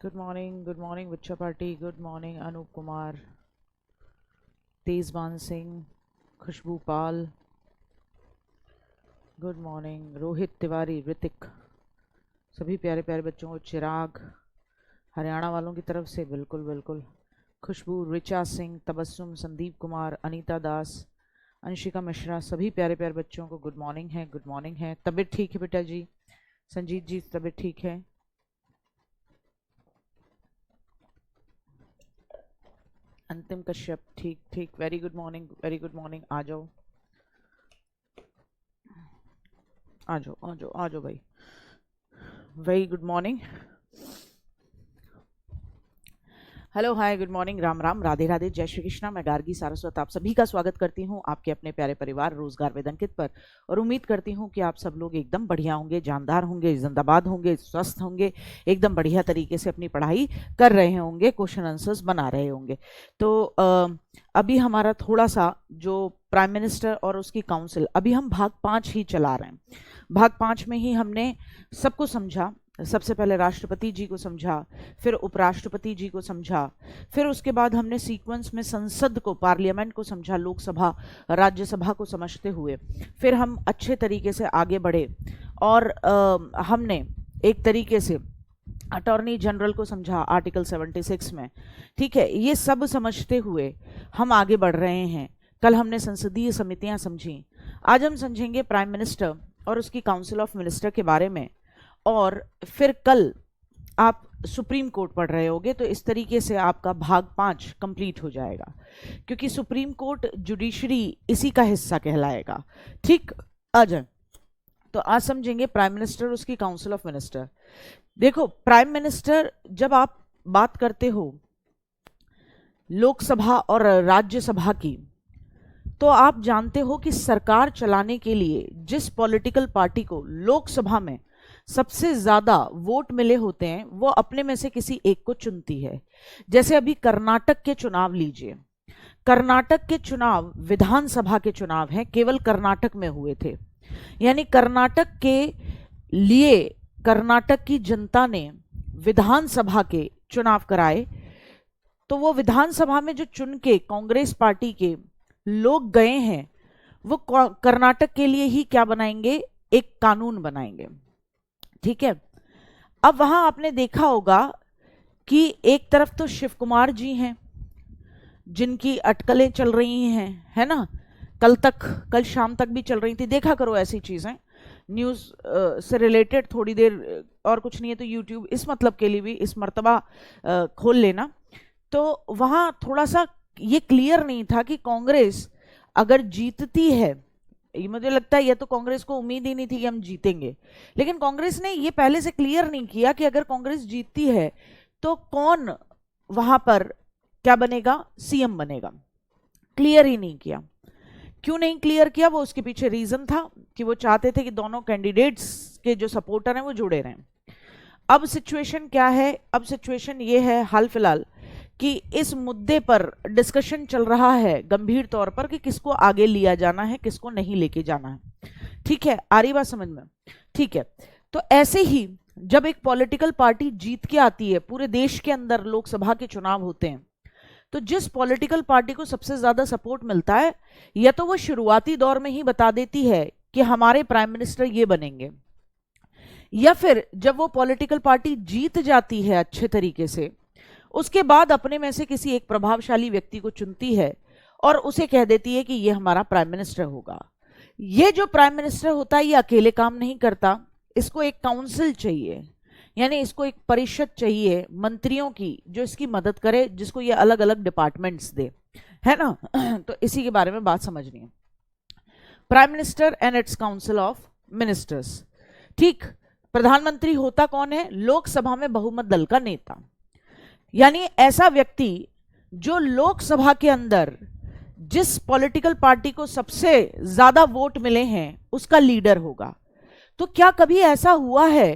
Good morning, Vicha Party. Good morning, Anup Kumar, Tezban Singh, Khushbu Pal. Good morning Rohit Tiwari, Hrithik, सभी प्यारे प्यारे बच्चों को, चिराग, हरियाणा वालों की तरफ से बिल्कुल बिल्कुल, खुशबू, रिचा सिंह, तबस्सुम, संदीप कुमार, अनीता दास, अंशिका मिश्रा, सभी प्यारे प्यारे बच्चों को गुड मॉर्निंग है। गुड मॉर्निंग है। तबीयत ठीक है बेटा जी? संजीत जी तबीयत ठीक है? अंतिम कश्यप ठीक ठीक, very good morning, very good morning. आ जाओ आ जाओ आ जाओ आ जाओ भाई, very good morning. Hello hi, good morning, Ram Ram, Radhe Radhe, जय श्री कृष्णा। मैं गार्गी सारस्वत आप सभी का स्वागत करती हूँ आपके अपने प्यारे परिवार रोजगार वेद अंकित पर, और उम्मीद करती हूँ कि आप सब लोग एकदम बढ़िया होंगे, जानदार होंगे, जिंदाबाद होंगे, स्वस्थ होंगे, एकदम बढ़िया तरीके से अपनी पढ़ाई कर रहे होंगे, क्वेश्चन आंसर्स बना रहे होंगे। तो अभी हमारा थोड़ा सा जो प्राइम मिनिस्टर और उसकी काउंसिल, अभी हम भाग 5 ही चला रहे हैं। भाग 5 में ही हमने सबको समझा। सबसे पहले राष्ट्रपति जी को समझा, फिर उपराष्ट्रपति जी को समझा, फिर उसके बाद हमने सीक्वेंस में संसद को, पार्लियामेंट को समझा, लोकसभा, राज्यसभा को समझते हुए फिर हम अच्छे तरीके से आगे बढ़े और हमने एक तरीके से अटॉर्नी जनरल को समझा आर्टिकल 76 में। ठीक है, ये सब समझते हुए हम आगे बढ़ रहे हैं। कल हमने संसदीय समितियां समझी, आज हम समझेंगे प्राइम मिनिस्टर और उसकी काउंसिल ऑफ मिनिस्टर के बारे में, और फिर कल आप सुप्रीम कोर्ट पढ़ रहे होगे। तो इस तरीके से आपका भाग 5 कंप्लीट हो जाएगा, क्योंकि सुप्रीम कोर्ट जुडिशरी इसी का हिस्सा कहलाएगा। ठीक, आ जाए तो आज समझेंगे प्राइम मिनिस्टर, उसकी काउंसिल ऑफ मिनिस्टर। देखो, प्राइम मिनिस्टर जब आप बात करते हो लोकसभा और राज्यसभा की, तो आप जानते हो कि सरकार चलाने के लिए जिस पॉलिटिकल पार्टी को लोकसभा में सबसे ज्यादा वोट मिले होते हैं, वो अपने में से किसी एक को चुनती है। जैसे अभी कर्नाटक के चुनाव लीजिए, कर्नाटक के चुनाव विधानसभा के चुनाव हैं, केवल कर्नाटक में हुए थे। यानी कर्नाटक के लिए कर्नाटक की जनता ने विधानसभा के चुनाव कराए, तो वो विधानसभा में जो चुन के कांग्रेस पार्टी के लोग गए हैं, वो कर्नाटक के लिए ही क्या बनाएंगे, एक कानून बनाएंगे। ठीक है, अब वहां आपने देखा होगा कि एक तरफ तो शिव कुमार जी हैं जिनकी अटकलें चल रही हैं, है ना, कल शाम तक भी चल रही थी। देखा करो ऐसी चीजें, न्यूज से रिलेटेड थोड़ी देर, और कुछ नहीं है तो यूट्यूब इस मतलब के लिए भी इस मर्तबा खोल लेना। तो वहां थोड़ा सा ये क्लियर नहीं था कि कांग्रेस अगर जीतती है, ये मुझे लगता है ये तो कांग्रेस को उम्मीद ही नहीं थी कि हम जीतेंगे, लेकिन कांग्रेस ने ये पहले से क्लियर नहीं किया कि अगर कांग्रेस जीतती है तो कौन वहां पर क्या बनेगा, सीएम बनेगा। क्लियर ही नहीं किया। क्यों नहीं क्लियर किया, वो उसके पीछे रीजन था कि वो चाहते थे कि दोनों कैंडिडेट्स के जो सपोर्टर हैं वो जुड़े रहें। अब सिचुएशन क्या है, अब सिचुएशन ये है हाल फिलहाल कि इस मुद्दे पर डिस्कशन चल रहा है गंभीर तौर पर कि किसको आगे लिया जाना है, किसको नहीं लेके जाना है। ठीक है, आ रही बात समझ में? ठीक है, तो ऐसे ही जब एक पॉलिटिकल पार्टी जीत के आती है, पूरे देश के अंदर लोकसभा के चुनाव होते हैं, तो जिस पॉलिटिकल पार्टी को सबसे ज्यादा सपोर्ट मिलता है, या तो वो शुरुआती दौर में ही बता देती है कि हमारे प्राइम मिनिस्टर ये बनेंगे, या फिर जब वो पॉलिटिकल पार्टी जीत जाती है अच्छे तरीके से, उसके बाद अपने में से किसी एक प्रभावशाली व्यक्ति को चुनती है और उसे कह देती है कि ये हमारा प्राइम मिनिस्टर होगा। ये जो प्राइम मिनिस्टर होता है, ये अकेले काम नहीं करता, इसको एक काउंसिल चाहिए, यानी इसको एक परिषद चाहिए मंत्रियों की जो इसकी मदद करे, जिसको ये अलग अलग डिपार्टमेंट्स दे, है ना। तो इसी के बारे में बात समझनी है, prime minister and it's council of ministers. ठीक, प्रधानमंत्री होता कौन है, लोकसभा में बहुमत दल का नेता, यानी ऐसा व्यक्ति जो लोकसभा के अंदर जिस पॉलिटिकल पार्टी को सबसे ज्यादा वोट मिले हैं उसका लीडर होगा। तो क्या कभी ऐसा हुआ है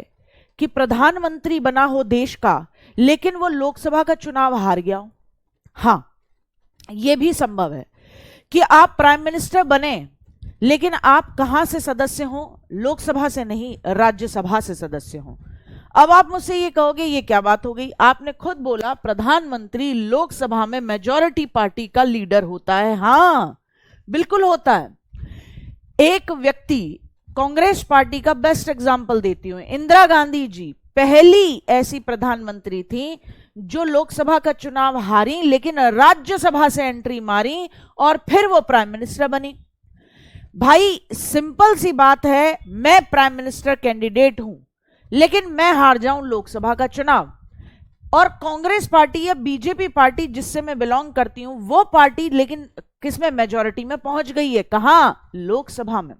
कि प्रधानमंत्री बना हो देश का, लेकिन वो लोकसभा का चुनाव हार गया हो? हाँ, यह भी संभव है कि आप प्राइम मिनिस्टर बने, लेकिन आप कहां से सदस्य हो, लोकसभा से नहीं, राज्यसभा से सदस्य हो। अब आप मुझसे ये कहोगे ये क्या बात हो गई, आपने खुद बोला प्रधानमंत्री लोकसभा में मेजॉरिटी पार्टी का लीडर होता है। हाँ बिल्कुल होता है। एक व्यक्ति, कांग्रेस पार्टी का बेस्ट एग्जांपल देती हूं, इंदिरा गांधी जी पहली ऐसी प्रधानमंत्री थी जो लोकसभा का चुनाव हारी लेकिन राज्यसभा से एंट्री मारी और फिर वो प्राइम मिनिस्टर बनी। भाई सिंपल सी बात है, मैं प्राइम मिनिस्टर कैंडिडेट हूं लेकिन मैं हार जाऊं लोकसभा का चुनाव, और कांग्रेस पार्टी या बीजेपी पार्टी जिससे मैं बिलोंग करती हूं वो पार्टी लेकिन किसमें मेजॉरिटी में पहुंच गई है, कहां, लोकसभा में।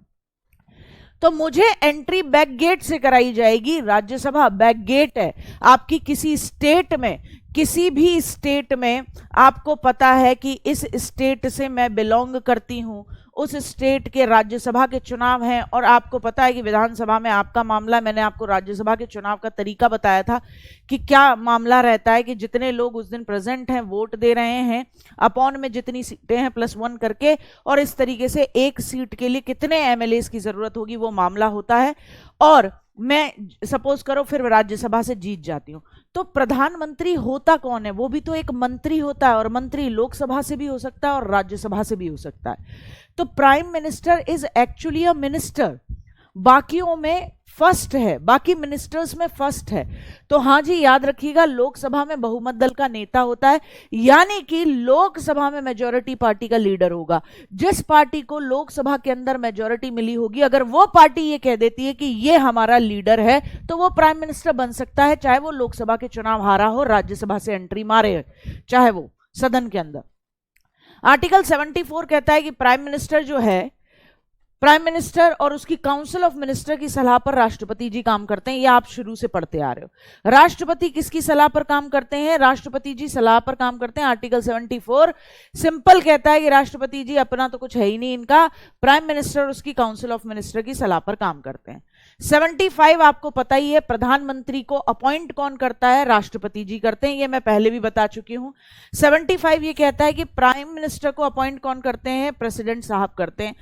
तो मुझे एंट्री बैक गेट से कराई जाएगी, राज्यसभा बैक गेट है। आपकी किसी स्टेट में, किसी भी स्टेट में आपको पता है कि इस स्टेट से मैं बिलोंग करती हूं, उस स्टेट के राज्यसभा के चुनाव हैं और आपको पता है कि विधानसभा में आपका मामला, मैंने आपको राज्यसभा के चुनाव का तरीका बताया था कि क्या मामला रहता है कि जितने लोग उस दिन प्रेजेंट हैं वोट दे रहे हैं अपॉन में जितनी सीटें हैं +1 करके, और इस तरीके से एक सीट के लिए कितने एमएलएस की जरूरत होगी वो मामला होता है। और मैं सपोज करो फिर राज्यसभा से जीत जाती हूं, तो प्रधानमंत्री होता कौन है, वो भी तो एक मंत्री होता है, और मंत्री लोकसभा से भी हो सकता है और राज्यसभा से भी हो सकता है। तो prime minister is actually a minister, बाकियों में फर्स्ट है, बाकी मिनिस्टर्स में फर्स्ट है। तो हाँ जी याद रखिएगा, लोकसभा में बहुमत दल का नेता होता है, यानी कि लोकसभा में मेजॉरिटी पार्टी का लीडर होगा। जिस पार्टी को लोकसभा के अंदर मेजॉरिटी मिली होगी, अगर वो पार्टी ये कह देती है कि ये हमारा लीडर है, तो वो प्राइम मिनिस्टर बन सकता है, चाहे वो लोकसभा के चुनाव हारा हो, राज्यसभा से एंट्री मारे, चाहे वो सदन के अंदर। आर्टिकल 74 कहता है कि प्राइम मिनिस्टर जो है, प्राइम मिनिस्टर और उसकी काउंसिल ऑफ मिनिस्टर की सलाह पर राष्ट्रपति जी काम करते हैं। ये आप शुरू से पढ़ते आ रहे हो। राष्ट्रपति किसकी सलाह पर काम करते हैं, राष्ट्रपति जी सलाह पर काम करते हैं। आर्टिकल 74 सिंपल कहता है कि राष्ट्रपति जी अपना तो कुछ है ही नहीं इनका, प्राइम मिनिस्टर और उसकी काउंसिल ऑफ मिनिस्टर की सलाह पर काम करते हैं। 75 आपको पता ही है, प्रधानमंत्री को अपॉइंट कौन करता है, राष्ट्रपति जी करते हैं, ये मैं पहले भी बता चुकी हूं। 75 ये कहता है कि प्राइम मिनिस्टर को अपॉइंट कौन करते हैं, प्रेसिडेंट साहब करते हैं।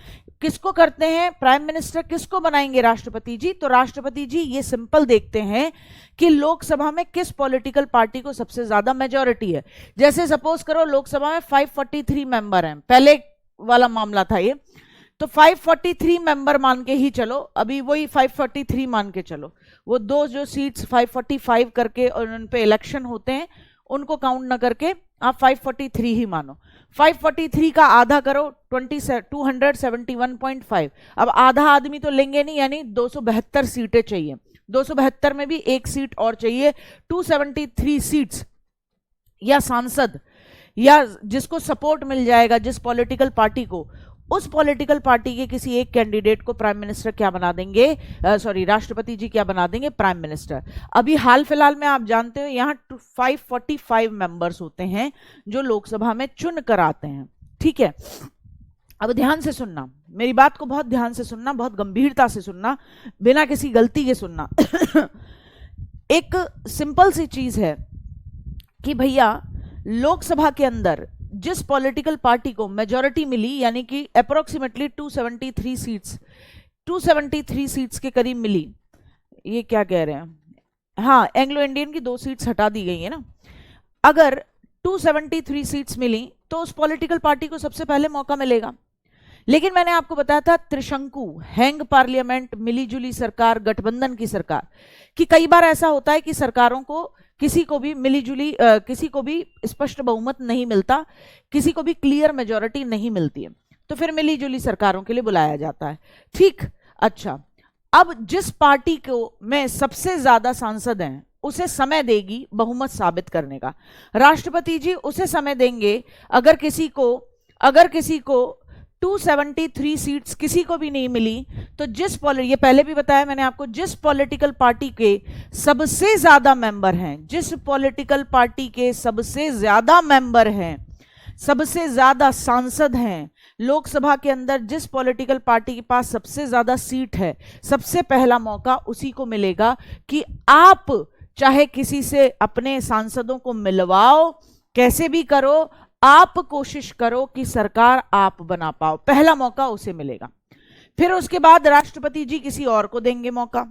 किसको करते हैं, प्राइम मिनिस्टर किसको बनाएंगे, राष्ट्रपति जी। तो राष्ट्रपति जी ये सिंपल देखते हैं कि लोकसभा में किस पॉलिटिकल पार्टी को सबसे ज्यादा मेजॉरिटी है। जैसे सपोज करो लोकसभा में 543 मेंबर हैं, पहले वाला मामला था ये, तो 543 मेंबर मान के ही चलो, अभी वही 543 मान के चलो, वो दो जो सीट्स 545 करके और उन पे इलेक्शन होते हैं उनको काउंट ना करके आप 543 ही मानो। 543 का आधा करो 271.5, अब आधा आदमी तो लेंगे नहीं, यानी 272 सीटें चाहिए, 272 में भी एक सीट और चाहिए। 273 सीट्स या सांसद या जिसको सपोर्ट मिल जाएगा, जिस पॉलिटिकल पार्टी को, उस पॉलिटिकल पार्टी के किसी एक कैंडिडेट को प्राइम मिनिस्टर क्या बना देंगे, राष्ट्रपति जी क्या बना देंगे, प्राइम मिनिस्टर। अभी हाल फिलहाल में आप जानते हो यहाँ 545 मेंबर्स होते हैं जो लोकसभा में चुन कर आते हैं। ठीक है, अब ध्यान से सुनना, मेरी बात को बहुत ध्यान से सुनना, बहुत गंभीरता से सुनना, बिना किसी गलती के सुनना। एक सिंपल सी चीज है कि भैया लोकसभा के अंदर जिस पॉलिटिकल पार्टी को मेजॉरिटी मिली, यानी कि अप्रोक्सीमेटली 273 सीट्स के करीब मिली, ये क्या कह रहे हैं, हाँ एंग्लो इंडियन की 2 सीट्स हटा दी गई है ना, अगर 273 सीट्स मिली तो उस पॉलिटिकल पार्टी को सबसे पहले मौका मिलेगा। लेकिन मैंने आपको बताया था त्रिशंकु, हैंग पार्लियामेंट, मिलीजुली सरकार, गठबंधन की सरकार, कि कई बार ऐसा होता है कि सरकारों को किसी को भी मिलीजुली किसी को भी स्पष्ट बहुमत नहीं मिलता, किसी को भी क्लियर मेजॉरिटी नहीं मिलती है, तो फिर मिलीजुली सरकारों के लिए बुलाया जाता है। ठीक, अच्छा, अब जिस पार्टी को में सबसे ज्यादा सांसद हैं उसे समय देगी बहुमत साबित करने का, राष्ट्रपति जी उसे समय देंगे। अगर किसी को 273 सीट्स किसी को भी नहीं मिली, तो ये पहले भी बताया मैंने आपको, जिस पॉलिटिकल पार्टी के सबसे ज्यादा मेंबर हैं, जिस पॉलिटिकल पार्टी के सबसे ज्यादा मेंबर हैं, सबसे ज्यादा सांसद हैं लोकसभा के अंदर, जिस पॉलिटिकल पार्टी के पास सबसे ज्यादा सीट है, सबसे पहला मौका उसी को मिलेगा कि आप चाहे किसी से अपने सांसदों को मिलवाओ, कैसे भी करो, आप कोशिश करो कि सरकार आप बना पाओ, पहला मौका उसे मिलेगा। फिर उसके बाद राष्ट्रपति जी किसी और को देंगे मौका,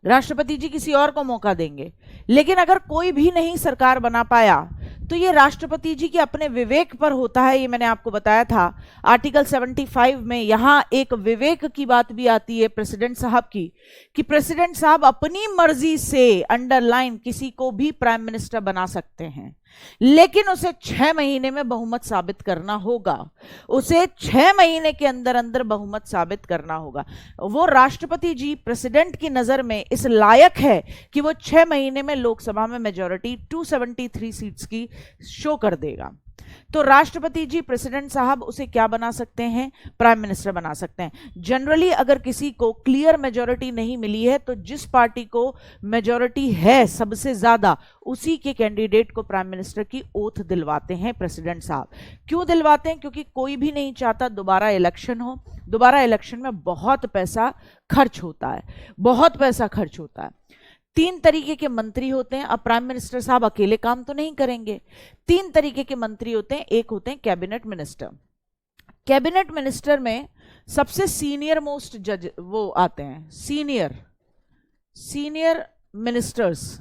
राष्ट्रपति जी किसी और को मौका देंगे। लेकिन अगर कोई भी नहीं सरकार बना पाया तो ये राष्ट्रपति जी के अपने विवेक पर होता है। ये मैंने आपको बताया था आर्टिकल 75 में यहां एक विवेक की बात भी आती है प्रेसिडेंट साहब की, कि प्रेसिडेंट साहब अपनी मर्जी से अंडरलाइन किसी को भी प्राइम मिनिस्टर बना सकते हैं, लेकिन उसे 6 महीने में बहुमत साबित करना होगा। उसे 6 महीने के अंदर अंदर बहुमत साबित करना होगा। वो राष्ट्रपति जी प्रेसिडेंट की नजर में इस लायक है कि वो 6 महीने में लोकसभा में मेजॉरिटी 273 सीट्स की शो कर देगा। तो राष्ट्रपति जी प्रेसिडेंट साहब उसे क्या बना सकते हैं? प्राइम मिनिस्टर बना सकते हैं। जनरली अगर किसी को क्लियर मेजॉरिटी नहीं मिली है तो जिस पार्टी को मेजॉरिटी है सबसे ज्यादा, उसी के कैंडिडेट को प्राइम मिनिस्टर की ओथ दिलवाते हैं प्रेसिडेंट साहब। क्यों दिलवाते हैं? क्योंकि कोई भी नहीं चाहता दोबारा इलेक्शन हो। दोबारा इलेक्शन में बहुत पैसा खर्च होता है, बहुत पैसा खर्च होता है। 3 तरीके के मंत्री होते हैं। अब प्राइम मिनिस्टर साहब अकेले काम तो नहीं करेंगे। 3 तरीके के मंत्री होते हैं। एक होते हैं कैबिनेट मिनिस्टर। कैबिनेट मिनिस्टर में सबसे सीनियर मोस्ट जज वो आते हैं, सीनियर मिनिस्टर्स।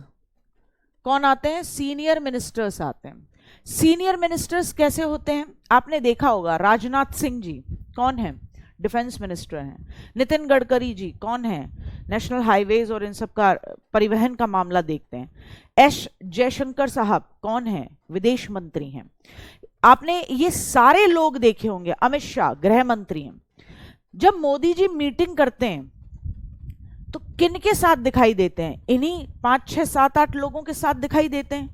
कौन आते हैं? सीनियर मिनिस्टर्स आते हैं। सीनियर मिनिस्टर्स कैसे होते हैं? आपने देखा होगा राजनाथ सिंह जी कौन है? डिफेंस मिनिस्टर हैं। नितिन गडकरी जी कौन है? नेशनल हाईवेज और इन सब का परिवहन का मामला देखते हैं। एस जयशंकर साहब कौन है? विदेश मंत्री हैं। आपने ये सारे लोग देखे होंगे। अमित शाह गृह मंत्री हैं। जब मोदी जी मीटिंग करते हैं तो किन के साथ दिखाई देते हैं? इन्हीं 5, 6, 7, 8 लोगों के साथ दिखाई देते हैं,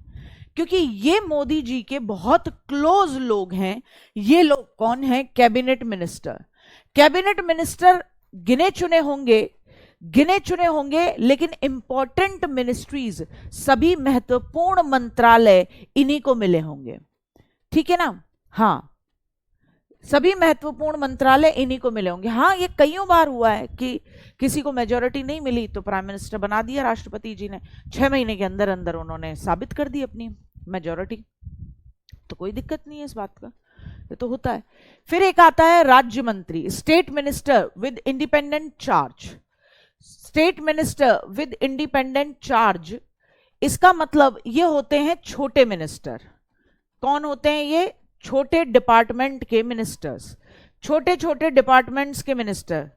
क्योंकि ये मोदी जी के बहुत क्लोज लोग हैं। ये लोग कौन हैं? Cabinet minister. कैबिनेट मिनिस्टर गिने चुने होंगे, लेकिन इंपॉर्टेंट मिनिस्ट्रीज, सभी महत्वपूर्ण मंत्रालय इन्हीं को मिले होंगे। ठीक है ना? हाँ, सभी महत्वपूर्ण मंत्रालय इन्हीं को मिले होंगे। हाँ, ये कईयों बार हुआ है कि किसी को मेजॉरिटी नहीं मिली तो प्राइम मिनिस्टर बना दिया राष्ट्रपति जी ने। 6 महीने के अंदर अंदर उन्होंने साबित कर दी अपनी मेजॉरिटी। तो कोई दिक्कत नहीं है इस बात का, ये तो होता है। फिर एक आता है राज्य मंत्री, state minister with independent charge. State minister with independent charge, इसका मतलब ये होते हैं छोटे मिनिस्टर। कौन होते हैं ये? छोटे डिपार्टमेंट के मिनिस्टर्स। छोटे छोटे डिपार्टमेंट्स के मिनिस्टर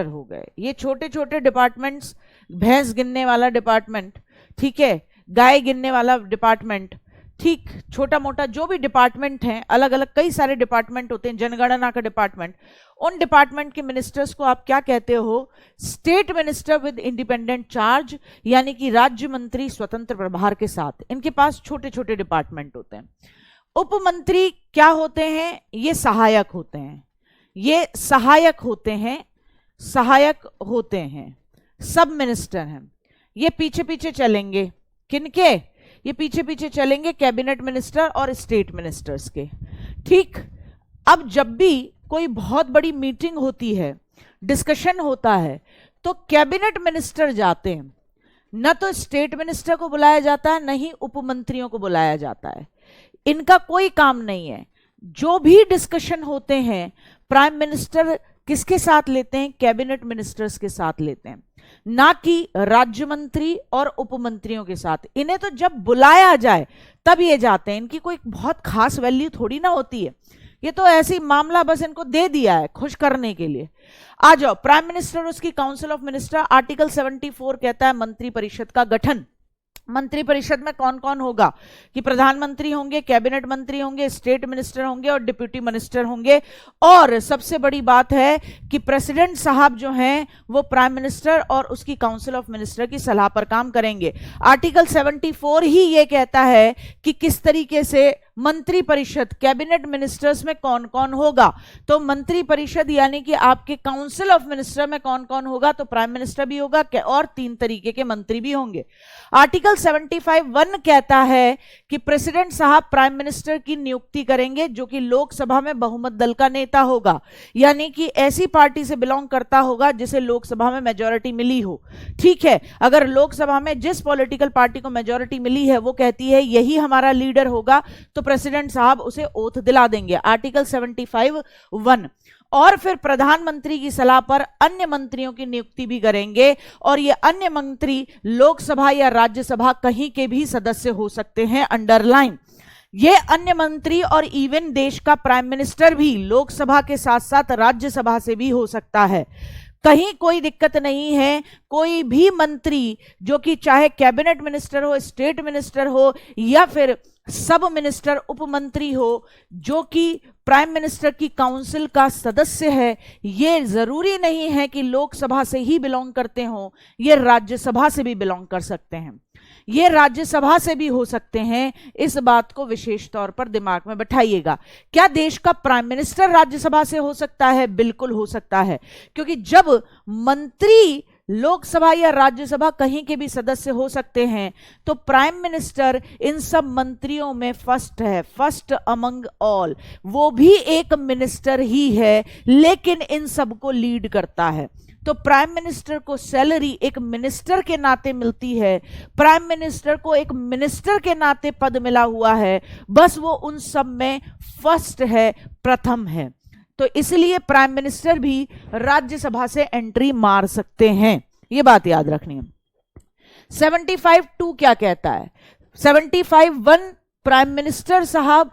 हो गए। ये छोटे छोटे डिपार्टमेंट्स, भैंस गिनने वाला डिपार्टमेंट, ठीक है, गाय गिनने वाला डिपार्टमेंट, ठीक, छोटा मोटा जो भी डिपार्टमेंट हैं, अलग अलग कई सारे डिपार्टमेंट होते हैं, जनगणना का डिपार्टमेंट, उन डिपार्टमेंट के मिनिस्टर्स को आप क्या कहते हो? State minister with independent charge, यानी कि राज्य मंत्री स्वतंत्र प्रभार के साथ। इनके पास छोटे छोटे डिपार्टमेंट होते हैं। उप मंत्री क्या होते हैं? ये सहायक होते हैं, सब मिनिस्टर हैं। ये पीछे पीछे चलेंगे। किनके? ये पीछे पीछे चलेंगे कैबिनेट मिनिस्टर और स्टेट मिनिस्टर्स के। ठीक, अब जब भी कोई बहुत बड़ी मीटिंग होती है, डिस्कशन होता है, तो कैबिनेट मिनिस्टर जाते हैं। न तो स्टेट मिनिस्टर को बुलाया जाता है, न ही उप मंत्रियों को बुलाया जाता है। इनका कोई काम नहीं है। जो भी डिस्कशन होते हैं प्राइम मिनिस्टर किसके साथ लेते हैं? कैबिनेट मिनिस्टर्स के साथ लेते हैं, ना कि राज्य मंत्री और उपमंत्रियों के साथ। इन्हें तो जब बुलाया जाए तब ये जाते हैं। इनकी कोई बहुत खास वैल्यू थोड़ी ना होती है। ये तो ऐसी मामला बस इनको दे दिया है खुश करने के लिए। आ जाओ, प्राइम मिनिस्टर, उसकी काउंसिल ऑफ मिनिस्टर। आर्टिकल 74 कहता है मंत्री परिषद का गठन। मंत्री परिषद में कौन कौन होगा? कि प्रधानमंत्री होंगे, कैबिनेट मंत्री होंगे, स्टेट मिनिस्टर होंगे और डिप्यूटी मिनिस्टर होंगे। और सबसे बड़ी बात है कि प्रेसिडेंट साहब जो हैं वो प्राइम मिनिस्टर और उसकी काउंसिल ऑफ मिनिस्टर की सलाह पर काम करेंगे। आर्टिकल 74 ही ये कहता है कि किस तरीके से मंत्री परिषद, कैबिनेट मिनिस्टर्स में कौन कौन होगा। तो मंत्री परिषद यानी कि आपके काउंसिल ऑफ मिनिस्टर में कौन कौन होगा? तो प्राइम मिनिस्टर भी होगा और 3 तरीके के मंत्री भी होंगे। आर्टिकल 75(1) कहता है कि प्रेसिडेंट साहब प्राइम मिनिस्टर की नियुक्ति करेंगे जो कि लोकसभा में बहुमत दल का नेता होगा, यानी कि ऐसी पार्टी से बिलोंग करता होगा जिसे लोकसभा में मेजॉरिटी मिली हो। ठीक है, अगर लोकसभा में जिस पॉलिटिकल पार्टी को मेजॉरिटी मिली है वो कहती है यही हमारा लीडर होगा, तो प्रेसिडेंट साहब उसे ओथ दिला देंगे, आर्टिकल 75(1). और फिर प्रधानमंत्री की सलाह पर अन्य मंत्रियों की नियुक्ति भी करेंगे, और ये अन्य मंत्री लोकसभा या राज्यसभा कहीं के भी सदस्य हो सकते हैं। अंडरलाइन, ये अन्य मंत्री और इवन देश का प्राइम मिनिस्टर भी लोकसभा के साथ साथ राज्यसभा से भी हो सकता है। कहीं कोई दिक्कत नहीं है। कोई भी मंत्री जो कि चाहे कैबिनेट मिनिस्टर हो, स्टेट मिनिस्टर हो, या फिर सब मिनिस्टर, उपमंत्री हो, जो कि प्राइम मिनिस्टर की काउंसिल का सदस्य है, ये जरूरी नहीं है कि लोकसभा से ही बिलोंग करते हो, ये राज्यसभा से भी बिलोंग कर सकते हैं, ये राज्यसभा से भी हो सकते हैं। इस बात को विशेष तौर पर दिमाग में बैठाइएगा। क्या देश का प्राइम मिनिस्टर राज्यसभा से हो सकता है? बिल्कुल हो सकता है, क्योंकि जब मंत्री लोकसभा या राज्यसभा कहीं के भी सदस्य हो सकते हैं, तो प्राइम मिनिस्टर इन सब मंत्रियों में फर्स्ट है, फर्स्ट अमंग ऑल। वो भी एक मिनिस्टर ही है, लेकिन इन सबको लीड करता है। तो प्राइम मिनिस्टर को सैलरी एक मिनिस्टर के नाते मिलती है, प्राइम मिनिस्टर को एक मिनिस्टर के नाते पद मिला हुआ है, बस वो उन सब में फर्स्ट है, प्रथम है। तो इसलिए प्राइम मिनिस्टर भी राज्यसभा से एंट्री मार सकते हैं, ये बात याद रखनी है। 75(2) क्या कहता है? 75(1) प्राइम मिनिस्टर साहब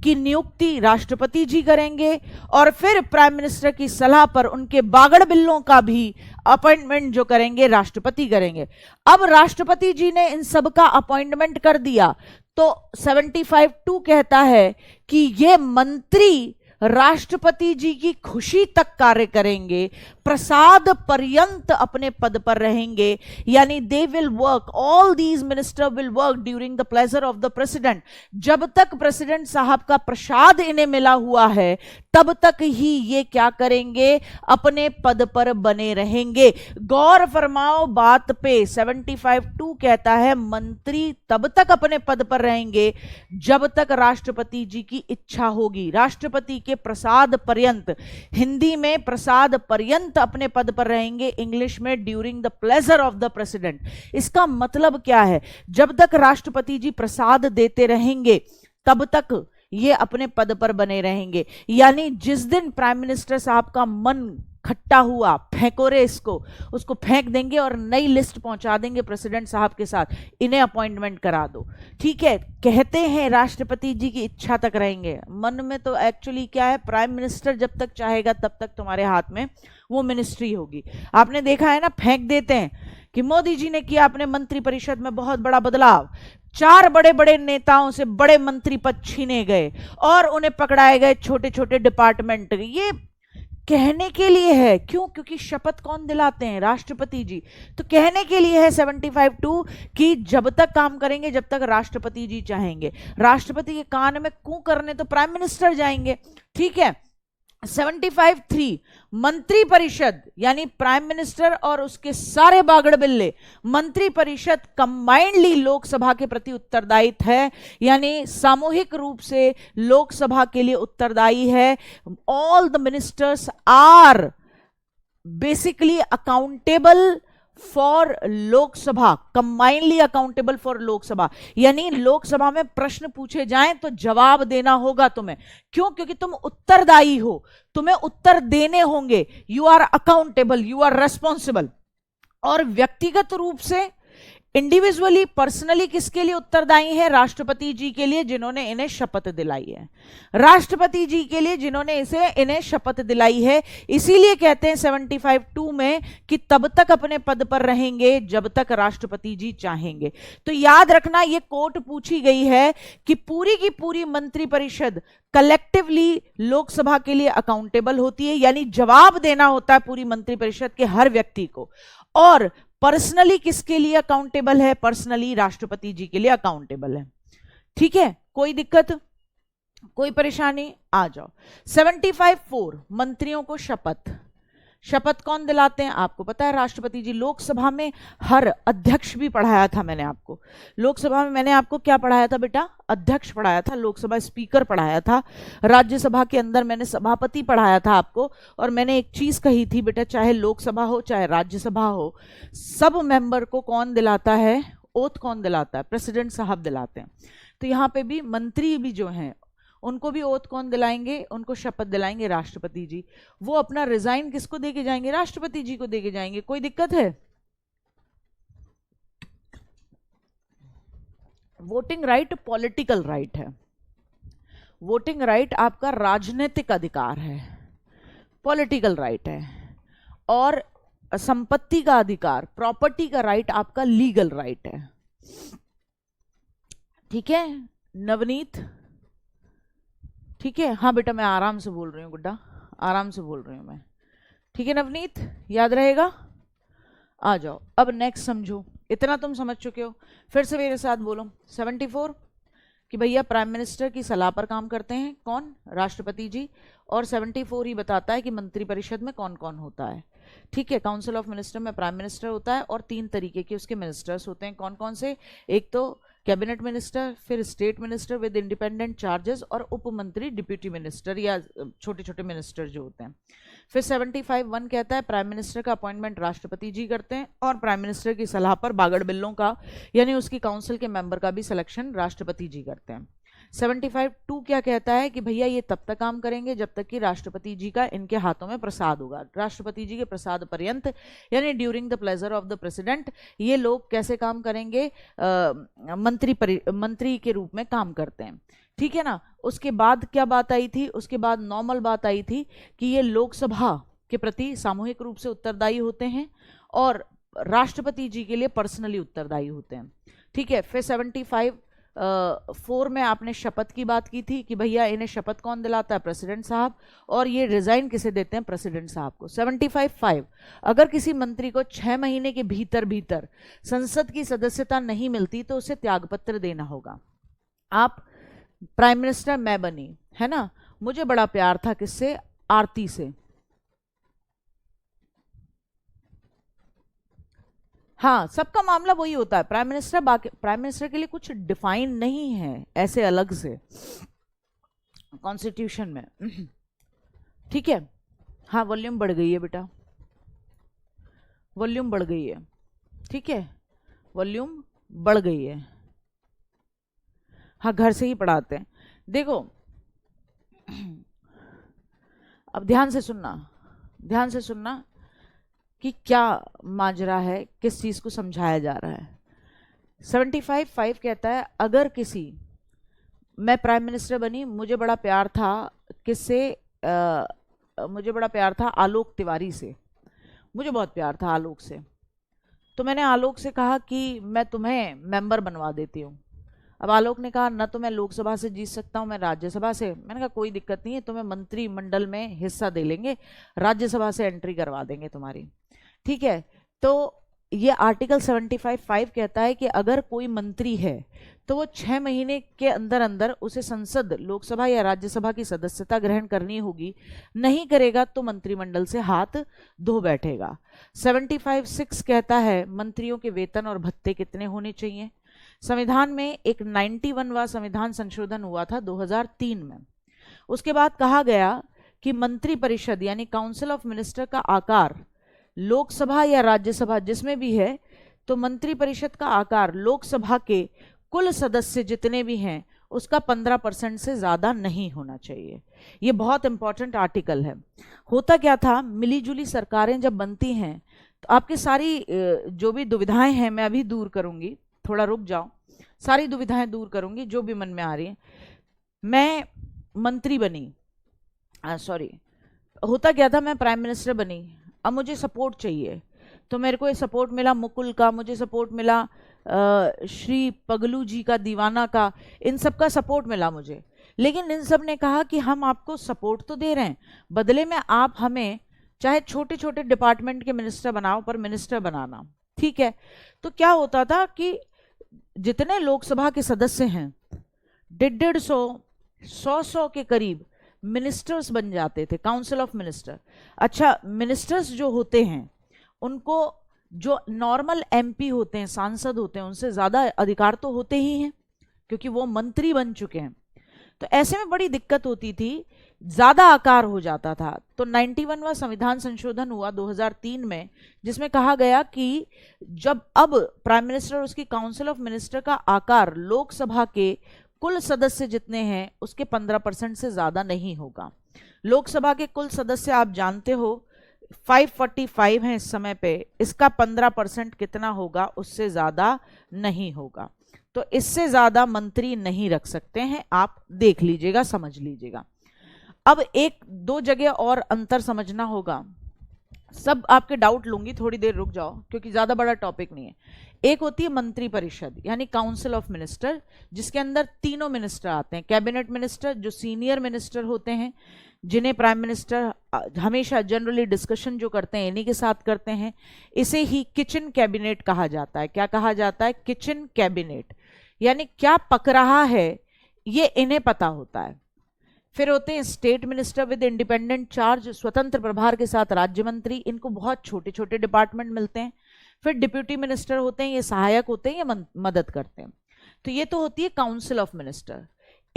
की नियुक्ति राष्ट्रपति जी करेंगे, और फिर प्राइम मिनिस्टर की सलाह पर उनके बागड़ बिल्लों का भी अपॉइंटमेंट जो करेंगे राष्ट्रपति करेंगे। अब राष्ट्रपति जी ने इन सब का अपॉइंटमेंट कर दिया, तो 75(2) कहता है कि ये मंत्री राष्ट्रपति जी की खुशी तक कार्य करेंगे, प्रसाद पर्यंत अपने पद पर रहेंगे, यानी they will work, all these minister will work during the pleasure of the president. जब तक प्रेसिडेंट साहब का प्रसाद इन्हें मिला हुआ है, तब तक ही ये क्या करेंगे? अपने पद पर बने रहेंगे। गौर फरमाओ बात पे, 75(2) कहता है मंत्री तब तक अपने पद पर रहेंगे जब तक राष्ट्रपति जी की इच्छा होगी। राष्ट्रपति के प्रसाद पर्यंत, हिंदी में प्रसाद पर्यंत अपने पद पर रहेंगे, इंग्लिश में during the pleasure of the president. इसका मतलब क्या है? जब तक राष्ट्रपति जी प्रसाद देते रहेंगे तब तक ये अपने पद पर बने रहेंगे। यानी जिस दिन प्राइम मिनिस्टर साहब का मन खट्टा हुआ, फेंको रे इसको, उसको फेंक देंगे और नई लिस्ट पहुंचा देंगे प्रेसिडेंट साहब के साथ, इन्हें अपॉइंटमेंट करा दो। ठीक है, कहते हैं राष्ट्रपति जी की इच्छा तक रहेंगे, मन में तो एक्चुअली क्या है, प्राइम मिनिस्टर जब तक चाहेगा तब तक तुम्हारे हाथ में वो मिनिस्ट्री होगी। आपने देखा है ना, फेंक देते हैं कि मोदी जी ने किया अपने मंत्रिपरिषद में बहुत बड़ा बदलाव, 4 बड़े बड़े नेताओं से बड़े मंत्री पद छीने गए और उन्हें पकड़ाए गए छोटे छोटे डिपार्टमेंट। ये कहने के लिए है, क्यों? क्योंकि शपथ कौन दिलाते हैं? राष्ट्रपति जी। तो कहने के लिए है 75(2) कि जब तक काम करेंगे जब तक राष्ट्रपति जी चाहेंगे। राष्ट्रपति के कान में कू करने तो प्राइम मिनिस्टर जाएंगे। ठीक है। 75(3) मंत्री परिषद, यानी प्राइम मिनिस्टर और उसके सारे बागड़ बिल्ले, मंत्री परिषद कंबाइंडली लोकसभा के प्रति उत्तरदायी है, यानी सामूहिक रूप से लोकसभा के लिए उत्तरदायी है। All the ministers are basically accountable for Lok Sabha, combinedly accountable for Lok Sabha, यानी लोकसभा में प्रश्न पूछे जाएं तो जवाब देना होगा तुम्हें। क्यों? क्योंकि तुम उत्तरदायी हो, तुम्हें उत्तर देने होंगे। You are accountable, you are responsible. और व्यक्तिगत रूप से, इंडिविजुअली, पर्सनली किसके लिए उत्तरदायी है? राष्ट्रपति जी के लिए, जिन्होंने इन्हें शपथ दिलाई है। राष्ट्रपति जी के लिए जिन्होंने इन्हें शपथ दिलाई है। इसीलिए कहते हैं 75(2) में कि तब तक अपने पद पर रहेंगे जब तक राष्ट्रपति जी चाहेंगे। तो याद रखना, यह कोर्ट पूछी गई है कि पूरी की पूरी मंत्रिपरिषद कलेक्टिवली लोकसभा के लिए अकाउंटेबल होती है, यानी जवाब देना होता है पूरी मंत्रिपरिषद के हर व्यक्ति को। और पर्सनली किसके लिए अकाउंटेबल है? पर्सनली राष्ट्रपति जी के लिए अकाउंटेबल है। ठीक है, कोई दिक्कत, कोई परेशानी? आ जाओ। 75(4) मंत्रियों को शपथ। शपथ कौन दिलाते हैं? आपको पता है, राष्ट्रपति जी। लोकसभा में हर अध्यक्ष भी पढ़ाया था मैंने आपको। लोकसभा में मैंने आपको क्या पढ़ाया था बेटा? अध्यक्ष पढ़ाया था, लोकसभा स्पीकर पढ़ाया था। राज्यसभा के अंदर मैंने सभापति पढ़ाया था आपको। और मैंने एक चीज कही थी बेटा, चाहे लोकसभा हो चाहे राज्यसभा हो, सब मेंबर को कौन दिलाता है? ओथ कौन दिलाता है? प्रेसिडेंट साहब दिलाते हैं। तो यहाँ पे भी मंत्री भी जो हैं उनको भी ओथ कौन दिलाएंगे, उनको शपथ दिलाएंगे राष्ट्रपति जी। वो अपना रिजाइन किसको देके जाएंगे, राष्ट्रपति जी को देके जाएंगे। कोई दिक्कत है? वोटिंग राइट पॉलिटिकल राइट है, वोटिंग राइट आपका राजनीतिक अधिकार है, पॉलिटिकल राइट है। और संपत्ति का अधिकार, प्रॉपर्टी का राइट आपका लीगल राइट है। ठीक है नवनीत? ठीक है, हाँ बेटा मैं आराम से बोल रही हूँ गुड्डा, आराम से बोल रही हूँ मैं। ठीक है नवनीत, याद रहेगा? आ जाओ अब नेक्स्ट समझो। इतना तुम समझ चुके हो, फिर से मेरे साथ बोलो। 74 कि भैया प्राइम मिनिस्टर की सलाह पर काम करते हैं कौन, राष्ट्रपति जी। और 74 ही बताता है कि मंत्रिपरिषद में कौन कौन होता है। ठीक है, काउंसिल ऑफ मिनिस्टर में प्राइम मिनिस्टर होता है और 3 तरीके के उसके मिनिस्टर्स होते हैं। कौन कौन से? एक तो कैबिनेट मिनिस्टर, फिर state minister with independent charges, और उप मंत्री, डिप्यूटी मिनिस्टर या छोटे छोटे मिनिस्टर जो होते हैं। फिर 75(1) कहता है प्राइम मिनिस्टर का अपॉइंटमेंट राष्ट्रपति जी करते हैं और प्राइम मिनिस्टर की सलाह पर बागड़ बिल्लों का यानी उसकी काउंसिल के मेंबर का भी सिलेक्शन राष्ट्रपति जी करते हैं। 75(2) क्या कहता है कि भैया ये तब तक काम करेंगे जब तक कि राष्ट्रपति जी का इनके हाथों में प्रसाद होगा। राष्ट्रपति जी के प्रसाद पर्यंत यानी during the pleasure of the president ये लोग कैसे काम करेंगे, मंत्री के रूप में काम करते हैं। ठीक है ना। उसके बाद क्या बात आई थी, उसके बाद नॉर्मल बात आई थी कि ये लोकसभा के प्रति सामूहिक रूप से उत्तरदायी होते हैं और राष्ट्रपति जी के लिए पर्सनली उत्तरदायी होते हैं। ठीक है। फिर 75(4) में आपने शपथ की बात की थी कि भैया इन्हें शपथ कौन दिलाता है, प्रेसिडेंट साहब, और ये रिजाइन किसे देते हैं, प्रेसिडेंट साहब को। 75(5) अगर किसी मंत्री को 6 महीने के भीतर भीतर संसद की सदस्यता नहीं मिलती तो उसे त्यागपत्र देना होगा। आप प्राइम मिनिस्टर मैं बनी, है ना, मुझे बड़ा प्यार था किससे, आरती से। हाँ, सबका मामला वही होता है। प्राइम मिनिस्टर प्राइम मिनिस्टर के लिए कुछ डिफाइन नहीं है ऐसे अलग से कॉन्स्टिट्यूशन में। ठीक है। हाँ, वॉल्यूम बढ़ गई है बेटा, वॉल्यूम बढ़ गई है। ठीक है, वॉल्यूम बढ़ गई है। हाँ, घर से ही पढ़ाते हैं। देखो अब ध्यान से सुनना, ध्यान से सुनना कि क्या माजरा है, किस चीज को समझाया जा रहा है। 75(5) कहता है अगर किसी, मैं प्राइम मिनिस्टर बनी, मुझे बड़ा प्यार था किससे, मुझे बड़ा प्यार था आलोक तिवारी से, मुझे बहुत प्यार था आलोक से, तो मैंने आलोक से कहा कि मैं तुम्हें मेंबर बनवा देती हूँ। अब आलोक ने कहा न तो मैं लोकसभा से जीत सकता हूं, मैं राज्यसभा से। मैंने कहा कोई दिक्कत नहीं है, तुम्हें मंत्रिमंडल में हिस्सा दे लेंगे, राज्यसभा से एंट्री करवा देंगे तुम्हारी। ठीक है। तो ये आर्टिकल 75(5) कहता है कि अगर कोई मंत्री है तो वो 6 महीने के अंदर अंदर उसे संसद, लोकसभा या राज्यसभा की सदस्यता ग्रहण करनी होगी, नहीं करेगा तो मंत्रिमंडल से हाथ धो बैठेगा। 75(6) कहता है मंत्रियों के वेतन और भत्ते कितने होने चाहिए। संविधान में एक 91वां संविधान संशोधन हुआ था 2003 में। उसके बाद कहा गया कि मंत्रिपरिषद यानी काउंसिल ऑफ मिनिस्टर का आकार लोकसभा या राज्यसभा जिसमें भी है, तो मंत्रिपरिषद का आकार लोकसभा के कुल सदस्य जितने भी हैं उसका 15% से ज्यादा नहीं होना चाहिए। यह बहुत इंपॉर्टेंट आर्टिकल है। होता क्या था, मिलीजुली सरकारें जब बनती हैं तो आपकी सारी जो भी दुविधाएं हैं मैं अभी दूर करूंगी, थोड़ा रुक जाओ, सारी दुविधाएं दूर करूंगी जो भी मन में आ रही है। मैं मंत्री बनी, सॉरी, होता क्या था, मैं प्राइम मिनिस्टर बनी, अब मुझे सपोर्ट चाहिए, तो मेरे को ये सपोर्ट मिला मुकुल का, मुझे सपोर्ट मिला श्री पगलू जी का, दीवाना का, इन सब का सपोर्ट मिला मुझे। लेकिन इन सब ने कहा कि हम आपको सपोर्ट तो दे रहे हैं, बदले में आप हमें चाहे छोटे छोटे डिपार्टमेंट के मिनिस्टर बनाओ पर मिनिस्टर बनाना। ठीक है। तो क्या होता था कि जितने लोकसभा के सदस्य हैं 150-100 के करीब मिनिस्टर्स बन जाते थे, काउंसिल ऑफ मिनिस्टर। अच्छा, मिनिस्टर्स जो होते हैं उनको जो नॉर्मल एमपी होते हैं, सांसद होते हैं, उनसे ज्यादा अधिकार तो होते ही हैं क्योंकि वो मंत्री बन चुके हैं। तो ऐसे में बड़ी दिक्कत होती थी, ज्यादा आकार हो जाता था। तो 91वां संविधान संशोधन हुआ 2003 में जिसमें कहा गया कि जब अब प्राइम मिनिस्टर और उसकी काउंसिल ऑफ मिनिस्टर का आकार लोकसभा के कुल सदस्य जितने हैं उसके 15% से ज्यादा नहीं होगा। लोकसभा के कुल सदस्य आप जानते हो 545 हैं इस समय पे, इसका 15% कितना होगा, उससे ज्यादा नहीं होगा। तो इससे ज्यादा मंत्री नहीं रख सकते हैं, आप देख लीजिएगा, समझ लीजिएगा। अब एक दो जगह और अंतर समझना होगा, सब आपके डाउट लूंगी, थोड़ी देर रुक जाओ क्योंकि ज्यादा बड़ा टॉपिक नहीं है। एक होती है मंत्री परिषद यानी काउंसिल ऑफ मिनिस्टर, जिसके अंदर तीनों मिनिस्टर आते हैं। कैबिनेट मिनिस्टर जो सीनियर मिनिस्टर होते हैं, जिन्हें प्राइम मिनिस्टर हमेशा जनरली डिस्कशन जो करते हैं इन्हीं के साथ करते हैं, इसे ही किचन कैबिनेट कहा जाता है। क्या कहा जाता है? किचन कैबिनेट, यानी क्या पक रहा है ये इन्हें पता होता है। फिर होते हैं state minister with independent charge, स्वतंत्र प्रभार के साथ राज्य मंत्री, इनको बहुत छोटे छोटे डिपार्टमेंट मिलते हैं। फिर डिप्यूटी मिनिस्टर होते हैं, ये सहायक होते हैं, ये मदद करते हैं। तो ये तो होती है काउंसिल ऑफ मिनिस्टर।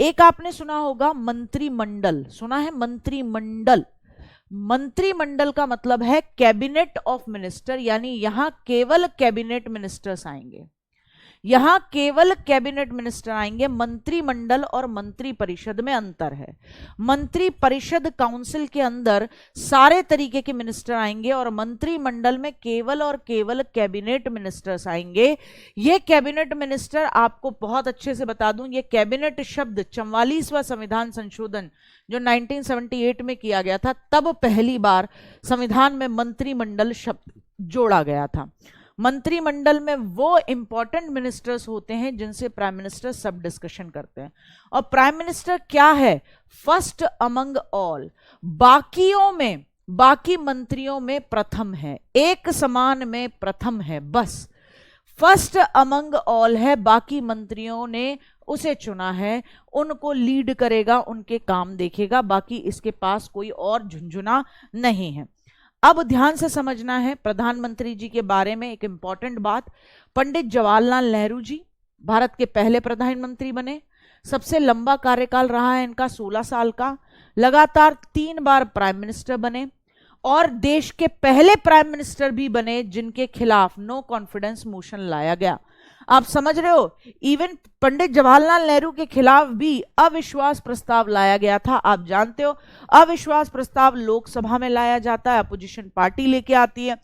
एक आपने सुना होगा मंत्रिमंडल, सुना है मंत्रिमंडल? मंत्रिमंडल का मतलब है कैबिनेट ऑफ मिनिस्टर, यानी यहां केवल कैबिनेट मिनिस्टर्स आएंगे, यहां केवल कैबिनेट मिनिस्टर आएंगे। मंत्रिमंडल और मंत्री परिषद में अंतर है। मंत्री परिषद काउंसिल के अंदर सारे तरीके के मिनिस्टर आएंगे और मंत्रिमंडल में केवल और केवल कैबिनेट मिनिस्टर्स आएंगे। ये कैबिनेट मिनिस्टर, आपको बहुत अच्छे से बता दूं, ये कैबिनेट शब्द 44वां संविधान संशोधन जो 1978 में किया गया था, तब पहली बार संविधान में मंत्रिमंडल शब्द जोड़ा गया था। मंत्रिमंडल में वो इंपॉर्टेंट मिनिस्टर्स होते हैं जिनसे प्राइम मिनिस्टर सब डिस्कशन करते हैं। और प्राइम मिनिस्टर क्या है? फर्स्ट अमंग ऑल, बाकियों में, बाकी मंत्रियों में प्रथम है, एक समान में प्रथम है, बस फर्स्ट अमंग ऑल है। बाकी मंत्रियों ने उसे चुना है, उनको लीड करेगा, उनके काम देखेगा, बाकी इसके पास कोई और झुंझुना नहीं है। अब ध्यान से समझना है प्रधानमंत्री जी के बारे में एक इंपॉर्टेंट बात। पंडित जवाहरलाल नेहरू जी भारत के पहले प्रधानमंत्री बने, सबसे लंबा कार्यकाल रहा है इनका 16 साल का, लगातार 3 बार प्राइम मिनिस्टर बने और देश के पहले प्राइम मिनिस्टर भी बने जिनके खिलाफ नो कॉन्फिडेंस मोशन लाया गया। आप समझ रहे हो, इवन पंडित जवाहरलाल नेहरू के खिलाफ भी अविश्वास प्रस्ताव लाया गया था। आप जानते हो अविश्वास प्रस्ताव लोकसभा में लाया जाता है, अपोजिशन पार्टी लेके आती है,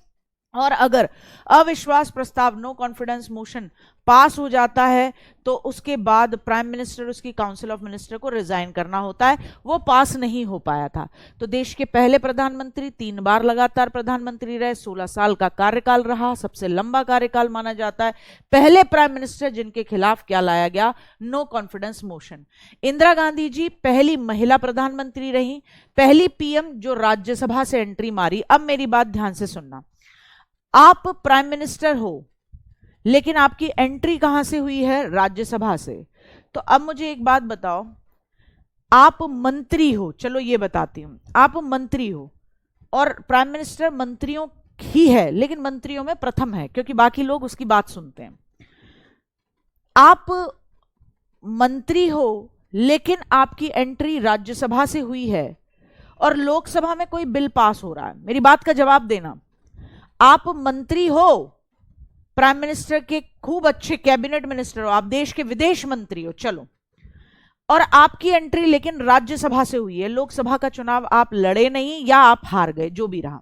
और अगर अविश्वास प्रस्ताव नो कॉन्फिडेंस मोशन पास हो जाता है तो उसके बाद प्राइम मिनिस्टर उसकी काउंसिल ऑफ मिनिस्टर को रिजाइन करना होता है। वो पास नहीं हो पाया था। तो देश के पहले प्रधानमंत्री 3 बार लगातार प्रधानमंत्री रहे, 16 साल का कार्यकाल रहा, सबसे लंबा कार्यकाल माना जाता है। पहले प्राइम मिनिस्टर जिनके खिलाफ क्या लाया गया? No confidence motion. Indira Gandhi ji पहली महिला प्रधानमंत्री रही, पहली पीएम जो राज्यसभा से एंट्री मारी। अब मेरी बात ध्यान से सुनना, आप प्राइम मिनिस्टर हो लेकिन आपकी एंट्री कहां से हुई है? राज्यसभा से। तो अब मुझे एक बात बताओ, आप मंत्री हो, चलो ये बताती हूं, आप मंत्री हो और प्राइम मिनिस्टर मंत्रियों ही है लेकिन मंत्रियों में प्रथम है क्योंकि बाकी लोग उसकी बात सुनते हैं। आप मंत्री हो लेकिन आपकी एंट्री राज्यसभा से हुई है और लोकसभा में कोई बिल पास हो रहा है। मेरी बात का जवाब देना। आप मंत्री हो, प्राइम मिनिस्टर के खूब अच्छे कैबिनेट मिनिस्टर हो, आप देश के विदेश मंत्री हो, चलो, और आपकी एंट्री लेकिन राज्यसभा से हुई है, लोकसभा का चुनाव आप लड़े नहीं या आप हार गए, जो भी रहा।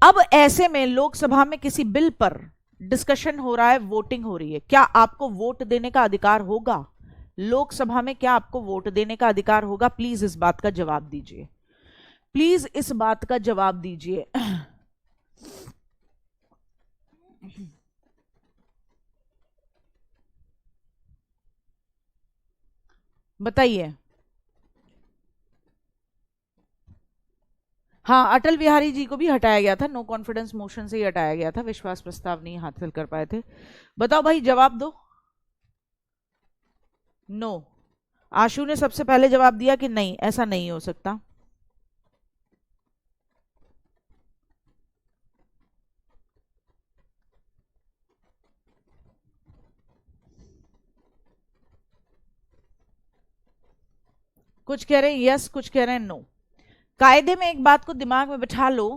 अब ऐसे में लोकसभा में किसी बिल पर डिस्कशन हो रहा है, वोटिंग हो रही है, क्या आपको वोट देने का अधिकार होगा? लोकसभा में क्या आपको वोट देने का अधिकार होगा? प्लीज इस बात का जवाब दीजिए, प्लीज इस बात का जवाब दीजिए। बताइए। हाँ, अटल बिहारी जी को भी हटाया गया था, नो कॉन्फिडेंस मोशन से ही हटाया गया था, विश्वास प्रस्ताव नहीं हासिल कर पाए थे। बताओ भाई, जवाब दो। नो। आशु ने सबसे पहले जवाब दिया कि नहीं, ऐसा नहीं हो सकता। कुछ कह रहे हैं यस, कुछ कह रहे हैं नो। कायदे में एक बात को दिमाग में बिठा लो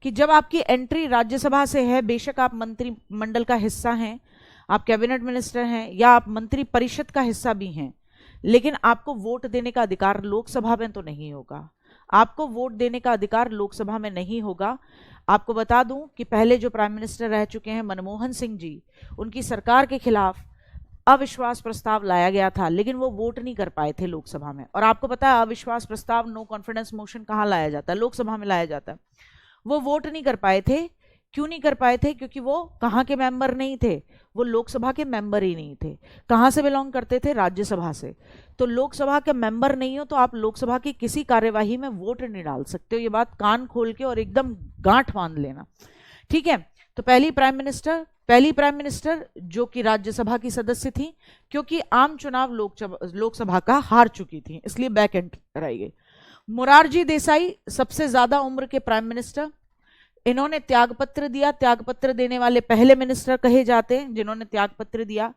कि जब आपकी एंट्री राज्यसभा से है, बेशक आप मंत्रिमंडल का हिस्सा हैं, आप कैबिनेट मिनिस्टर हैं या आप मंत्री परिषद का हिस्सा भी हैं, लेकिन आपको वोट देने का अधिकार लोकसभा में तो नहीं होगा। आपको वोट देने का अधिकार लोकसभा में नहीं होगा। आपको बता दूं कि पहले जो प्राइम मिनिस्टर रह चुके हैं मनमोहन सिंह जी, उनकी सरकार के खिलाफ अविश्वास प्रस्ताव लाया गया था, लेकिन वो वोट नहीं कर पाए थे लोकसभा में। और आपको पता है अविश्वास प्रस्ताव, नो कॉन्फिडेंस मोशन कहाँ लाया जाता है? लोकसभा में लाया जाता है। वो वोट नहीं कर पाए थे। क्यों नहीं कर पाए थे? क्योंकि वो कहाँ के मेंबर नहीं थे, वो लोकसभा के मेंबर ही नहीं थे। कहाँ से बिलोंग करते थे? राज्यसभा से। तो लोकसभा के मेंबर नहीं हो तो आप लोकसभा की किसी कार्यवाही में वोट नहीं डाल सकते हो। ये बात कान खोल के और एकदम गांठ बांध लेना, ठीक है? तो पहली प्राइम मिनिस्टर जो कि राज्यसभा की सदस्य थी, क्योंकि आम चुनाव लोकसभा का हार चुकी थी, इसलिए बैक एंटर आई गई। मोरारजी देसाई सबसे ज्यादा उम्र के प्राइम मिनिस्टर, इन्होंने त्यागपत्र दिया। त्यागपत्र देने वाले पहले मिनिस्टर कहे जाते हैं जिन्होंने त्यागपत्र दिया।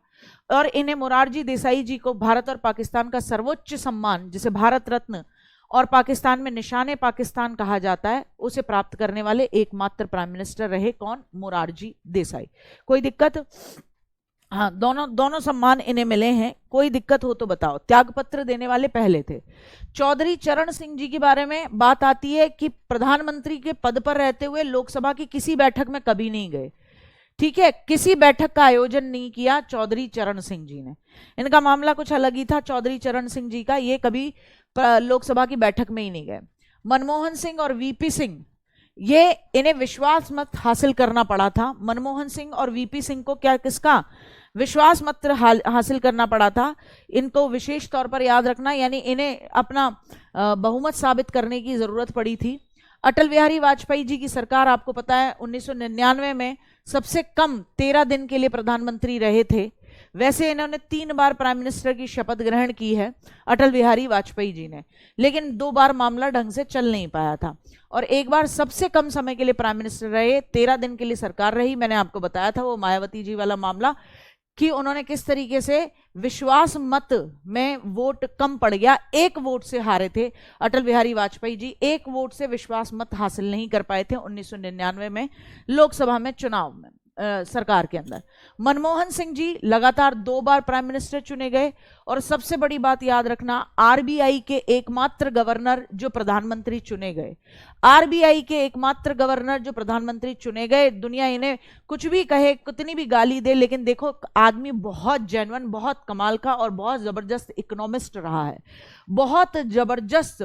और इन्हें मोरारजी देसाई जी को भारत और पाकिस्तान का सर्वोच्च सम्मान, जिसे भारत रत्न और पाकिस्तान में निशाने पाकिस्तान कहा जाता है, उसे प्राप्त करने वाले एकमात्र प्राइम मिनिस्टर रहे। कौन? मोरारजी देसाई। कोई दिक्कत? हाँ, दोनों सम्मान इन्हें मिले हैं। कोई दिक्कत हो तो बताओ। त्यागपत्र देने वाले पहले थे। चौधरी चरण सिंह जी के बारे में बात आती है कि प्रधानमंत्री के पद पर रहते हुए लोकसभा की किसी बैठक में कभी नहीं गए, ठीक है? किसी बैठक का आयोजन नहीं किया चौधरी चरण सिंह जी ने। इनका मामला कुछ अलग ही था चौधरी चरण सिंह जी का, ये कभी लोकसभा की बैठक में ही नहीं गए। मनमोहन सिंह और वीपी सिंह, ये इन्हें विश्वास मत हासिल करना पड़ा था। मनमोहन सिंह और वीपी सिंह को क्या, किसका विश्वास मत हासिल करना पड़ा था? इनको विशेष तौर पर याद रखना, यानी इन्हें अपना बहुमत साबित करने की जरूरत पड़ी थी। अटल बिहारी वाजपेयी जी की सरकार, आपको पता है 1999 में सबसे कम 13 दिन के लिए प्रधानमंत्री रहे थे। वैसे इन्होंने 3 बार प्राइम मिनिस्टर की शपथ ग्रहण की है अटल बिहारी वाजपेयी जी ने, लेकिन 2 बार मामला ढंग से चल नहीं पाया था। और एक बार सबसे कम समय के लिए प्राइम मिनिस्टर रहे, 13 दिन के लिए सरकार रही। मैंने आपको बताया था वो मायावती जी वाला मामला, कि उन्होंने किस तरीके से विश्वास मत में वोट कम पड़ गया, 1 वोट से हारे थे अटल बिहारी वाजपेयी जी। 1 वोट से विश्वास मत हासिल नहीं कर पाए थे 1999 में लोकसभा में चुनाव में, सरकार के अंदर। मनमोहन सिंह जी लगातार 2 बार प्राइम मिनिस्टर चुने गए। और सबसे बड़ी बात याद रखना, आरबीआई के एकमात्र गवर्नर जो प्रधानमंत्री चुने गए, आरबीआई के एकमात्र गवर्नर जो प्रधानमंत्री चुने गए। दुनिया इन्हें कुछ भी कहे, कितनी भी गाली दे, लेकिन देखो आदमी बहुत जेन्युइन, बहुत कमाल का और बहुत जबरदस्त इकोनॉमिस्ट रहा है, बहुत जबरदस्त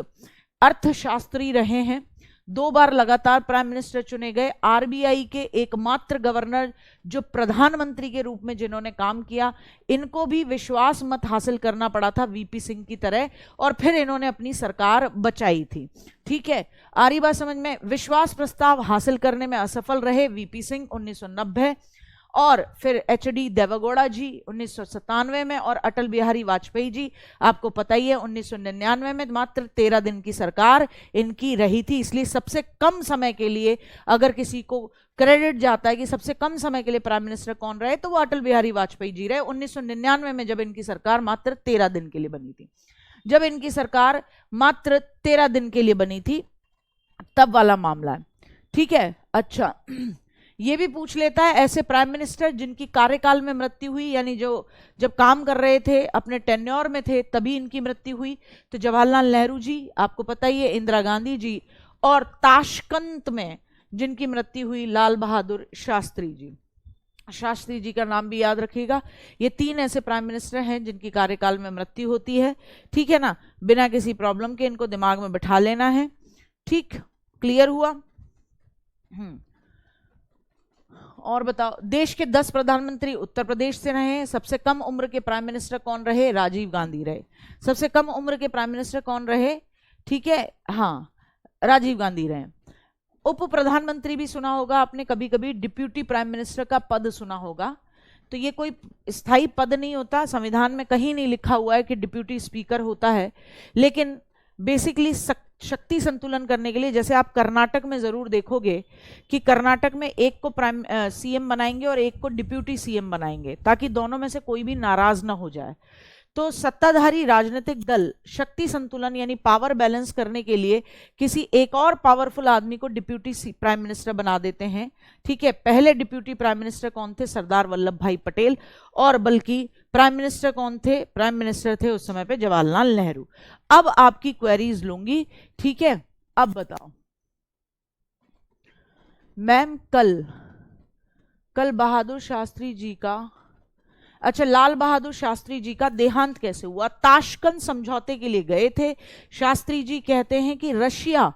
अर्थशास्त्री रहे हैं। 2 बार लगातार प्राइम मिनिस्टर चुने गए। आरबीआई के एकमात्र गवर्नर जो प्रधानमंत्री के रूप में जिन्होंने काम किया, इनको भी विश्वास मत हासिल करना पड़ा था वीपी सिंह की तरह, और फिर इन्होंने अपनी सरकार बचाई थी, ठीक है? आ रही बात समझ में? विश्वास प्रस्ताव हासिल करने में असफल रहे वीपी सिंह 1990, और फिर एचडी देवेगौड़ा जी 1997 में, और अटल बिहारी वाजपेयी जी आपको पता ही है 1999 में। मात्र 13 दिन की सरकार इनकी रही थी। इसलिए सबसे कम समय के लिए अगर किसी को क्रेडिट जाता है कि सबसे कम समय के लिए प्राइम मिनिस्टर कौन रहे, तो वो अटल बिहारी वाजपेयी जी रहे 1999 में, जब इनकी सरकार मात्र 13 दिन के लिए बनी थी। जब इनकी सरकार मात्र 13 दिन के लिए बनी थी, तब वाला मामला है, ठीक है? अच्छा, ये भी पूछ लेता है ऐसे प्राइम मिनिस्टर जिनकी कार्यकाल में मृत्यु हुई, यानी जो जब काम कर रहे थे, अपने टेन्योर में थे, तभी इनकी मृत्यु हुई। तो जवाहरलाल नेहरू जी आपको पता ही है, इंदिरा गांधी जी, और ताशकंद में जिनकी मृत्यु हुई लाल बहादुर शास्त्री जी। शास्त्री जी का नाम भी याद रखिएगा। ये 3 ऐसे प्राइम मिनिस्टर हैं जिनकी कार्यकाल में मृत्यु होती है, ठीक है ना? बिना किसी प्रॉब्लम के इनको दिमाग में बिठा लेना है, ठीक? क्लियर हुआ? और बताओ, देश के 10 प्रधानमंत्री उत्तर प्रदेश से रहे हैं। सबसे कम उम्र के प्राइम मिनिस्टर कौन रहे? राजीव गांधी रहे। सबसे कम उम्र के प्राइम मिनिस्टर कौन रहे? ठीक है, हाँ, राजीव गांधी रहे। उप प्रधानमंत्री भी सुना होगा आपने कभी कभी, डिप्यूटी प्राइम मिनिस्टर का पद सुना होगा। तो ये कोई स्थायी पद नहीं होता, संविधान में कहीं नहीं लिखा हुआ है कि डिप्यूटी स्पीकर होता है, लेकिन बेसिकली शक्ति संतुलन करने के लिए, जैसे आप कर्नाटक में जरूर देखोगे कि कर्नाटक में एक को प्राइम सीएम बनाएंगे और एक को डिप्यूटी सीएम बनाएंगे, ताकि दोनों में से कोई भी नाराज ना हो जाए। तो सत्ताधारी राजनीतिक दल शक्ति संतुलन यानी पावर बैलेंस करने के लिए किसी एक और पावरफुल आदमी को डिप्यूटी प्राइम मिनिस्टर बना देते हैं। ठीक है, पहले डिप्यूटी प्राइम मिनिस्टर कौन थे? सरदार वल्लभ भाई पटेल। और बल्कि प्राइम मिनिस्टर कौन थे? प्राइम मिनिस्टर थे उस समय पे जवाहरलाल नेहरू। अब आपकी क्वेरीज लूंगी। ठीक है, अब बताओ मैम, कल बहादुर शास्त्री जी का, अच्छा, लाल बहादुर शास्त्री जी का देहांत कैसे हुआ? ताशकंद समझौते के लिए गए थे। शास्त्री जी कहते हैं कि रशिया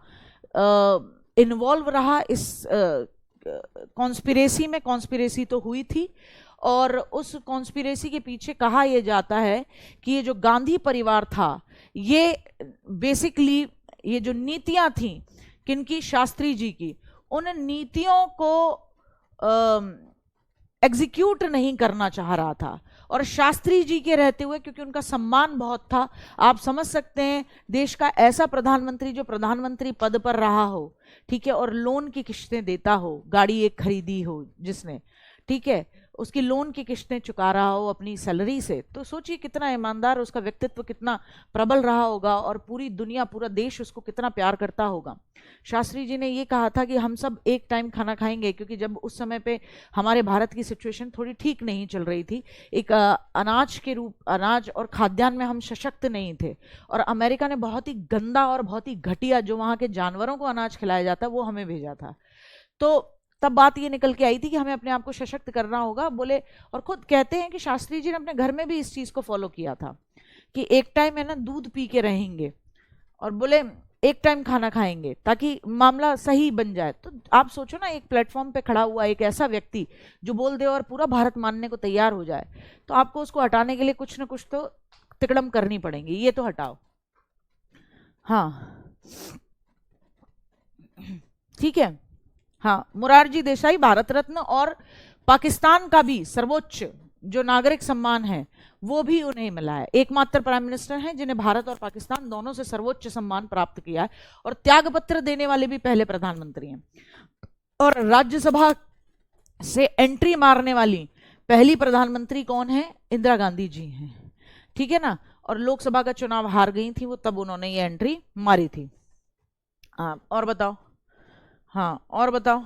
इन्वॉल्व रहा इस कॉन्स्पिरेसी में। कॉन्स्पिरेसी तो हुई थी, और उस कॉन्स्पिरेसी के पीछे कहा यह जाता है कि ये जो गांधी परिवार था, ये बेसिकली ये जो नीतियां थी किनकी? शास्त्री जी की, उन नीतियों को एग्जीक्यूट नहीं करना चाह रहा था। और शास्त्री जी के रहते हुए, क्योंकि उनका सम्मान बहुत था, आप समझ सकते हैं, देश का ऐसा प्रधानमंत्री जो प्रधानमंत्री पद पर रहा हो, ठीक है, और लोन की किश्तें देता हो, गाड़ी एक खरीदी हो जिसने, ठीक है, उसकी लोन की किश्तें चुका रहा हो अपनी सैलरी से, तो सोचिए कितना ईमानदार, उसका व्यक्तित्व कितना प्रबल रहा होगा, और पूरी दुनिया, पूरा देश उसको कितना प्यार करता होगा। शास्त्री जी ने ये कहा था कि हम सब एक टाइम खाना खाएंगे, क्योंकि जब उस समय पे हमारे भारत की सिचुएशन थोड़ी ठीक नहीं चल रही थी, एक अनाज और खाद्यान्न में हम सशक्त नहीं थे, और अमेरिका ने बहुत ही गंदा और बहुत ही घटिया, जो वहाँ के जानवरों को अनाज खिलाया जाता वो हमें भेजा था। तो तब बात ये निकल के आई थी कि हमें अपने आप को सशक्त करना होगा, बोले। और खुद कहते हैं कि शास्त्री जी ने अपने घर में भी इस चीज को फॉलो किया था कि एक टाइम है ना दूध पी के रहेंगे, और बोले एक टाइम खाना खाएंगे ताकि मामला सही बन जाए। तो आप सोचो ना, एक प्लेटफॉर्म पे खड़ा हुआ एक ऐसा व्यक्ति जो बोल दे और पूरा भारत मानने को तैयार हो जाए, तो आपको उसको हटाने के लिए कुछ ना कुछ तो तिकड़म करनी पड़ेगी। ये तो हटाओ, हाँ ठीक है। हाँ, मुरारजी देसाई भारत रत्न और पाकिस्तान का भी सर्वोच्च जो नागरिक सम्मान है वो भी उन्हें मिला है। एकमात्र प्राइम मिनिस्टर हैं जिन्हें भारत और पाकिस्तान दोनों से सर्वोच्च सम्मान प्राप्त किया है, और त्याग पत्र देने वाले भी पहले प्रधानमंत्री हैं। और राज्यसभा से एंट्री मारने वाली पहली प्रधानमंत्री कौन है? इंदिरा गांधी जी हैं, ठीक है ना। और लोकसभा का चुनाव हार गई थी वो, तब उन्होंने ये एंट्री मारी थी। हाँ, और बताओ, हाँ और बताओ।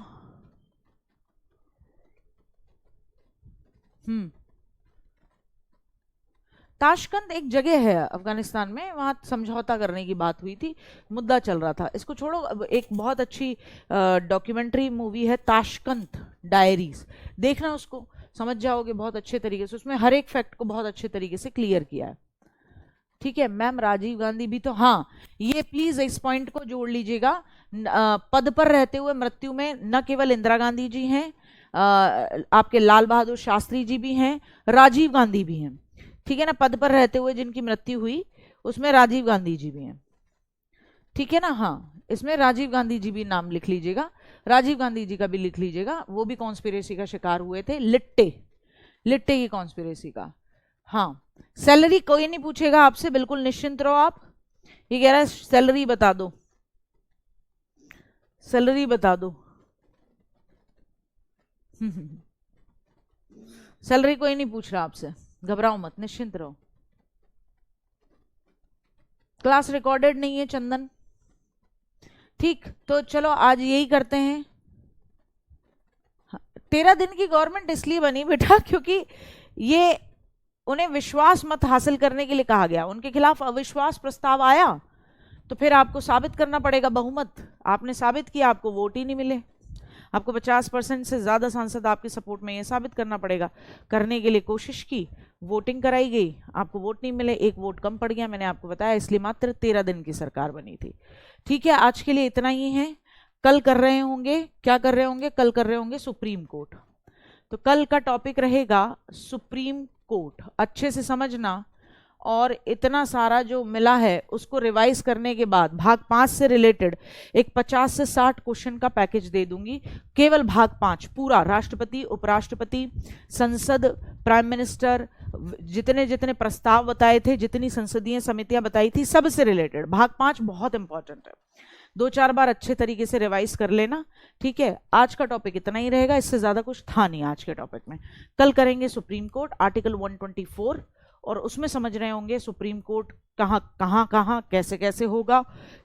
ताशकंद एक जगह है अफगानिस्तान में, वहां समझौता करने की बात हुई थी, मुद्दा चल रहा था। इसको छोड़ो, अब एक बहुत अच्छी डॉक्यूमेंट्री मूवी है ताशकंद डायरीज, देखना, उसको समझ जाओगे बहुत अच्छे तरीके से। उसमें हर एक फैक्ट को बहुत अच्छे तरीके से क्लियर किया है, ठीक है। मैम, राजीव गांधी भी तो, हाँ, ये प्लीज इस पॉइंट को जोड़ लीजिएगा। पद पर रहते हुए मृत्यु में न केवल इंदिरा गांधी जी हैं, आपके लाल बहादुर शास्त्री जी भी हैं, राजीव गांधी भी हैं, ठीक है ना। पद पर रहते हुए जिनकी मृत्यु हुई उसमें राजीव गांधी जी भी हैं, ठीक है ना। हाँ, इसमें राजीव गांधी जी भी नाम लिख लीजिएगा, राजीव गांधी जी का भी लिख लीजिएगा, वो भी कॉन्स्पिरेसी का शिकार हुए थे, लिट्टे की कॉन्स्पिरेसी का। हाँ, सैलरी कोई नहीं पूछेगा आपसे, बिल्कुल निश्चिंत रहो आप। ये कह रहा है सैलरी बता दो, सैलरी बता दो। सैलरी कोई नहीं पूछ रहा आपसे, घबराओ मत, निश्चिंत रहो। क्लास रिकॉर्डेड नहीं है चंदन, ठीक। तो चलो आज यही करते हैं। 13 दिन की गवर्नमेंट इसलिए बनी बेटा क्योंकि ये उन्हें विश्वास मत हासिल करने के लिए कहा गया, उनके खिलाफ अविश्वास प्रस्ताव आया तो फिर आपको साबित करना पड़ेगा बहुमत। आपने साबित किया, आपको वोट ही नहीं मिले, आपको 50% से ज्यादा सांसद आपके सपोर्ट में, ये साबित करना पड़ेगा। करने के लिए कोशिश की, वोटिंग कराई गई, आपको वोट नहीं मिले, एक वोट कम पड़ गया, मैंने आपको बताया, इसलिए मात्र 13 दिन की सरकार बनी थी, ठीक है। आज के लिए इतना ही है। कल कर रहे होंगे, क्या कर रहे होंगे? कल कर रहे होंगे सुप्रीम कोर्ट। तो कल का टॉपिक रहेगा सुप्रीम कोर्ट, अच्छे से समझना। और इतना सारा जो मिला है उसको रिवाइज करने के बाद भाग 5 से रिलेटेड एक 50 से 60 क्वेश्चन का पैकेज दे दूंगी, केवल भाग 5 पूरा, राष्ट्रपति, उपराष्ट्रपति, संसद, प्राइम मिनिस्टर, जितने जितने प्रस्ताव बताए थे, जितनी संसदीय समितियां बताई थी, सबसे रिलेटेड भाग 5 बहुत इंपॉर्टेंट है। 2-4 बार अच्छे तरीके से रिवाइज कर लेना, ठीक है। आज का टॉपिक इतना ही रहेगा, इससे ज्यादा कुछ था नहीं आज के टॉपिक में। कल करेंगे सुप्रीम कोर्ट, आर्टिकल 124 और उसमें समझ रहे होंगे सुप्रीम कोर्ट कहाँ कैसे कैसे होगा,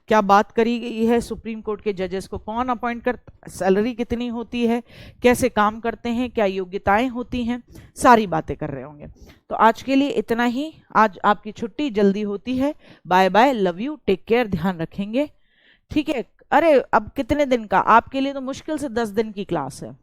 क्या बात करी गई है, सुप्रीम कोर्ट के जजेस को कौन अपॉइंट करता, सैलरी कितनी होती है, कैसे काम करते हैं, क्या योग्यताएं होती हैं, सारी बातें कर रहे होंगे। तो आज के लिए इतना ही। आज आपकी छुट्टी जल्दी होती है। Bye bye, love you, take care, ध्यान रखेंगे, ठीक है। अरे अब कितने दिन का? आपके लिए तो मुश्किल से 10 दिन की क्लास है।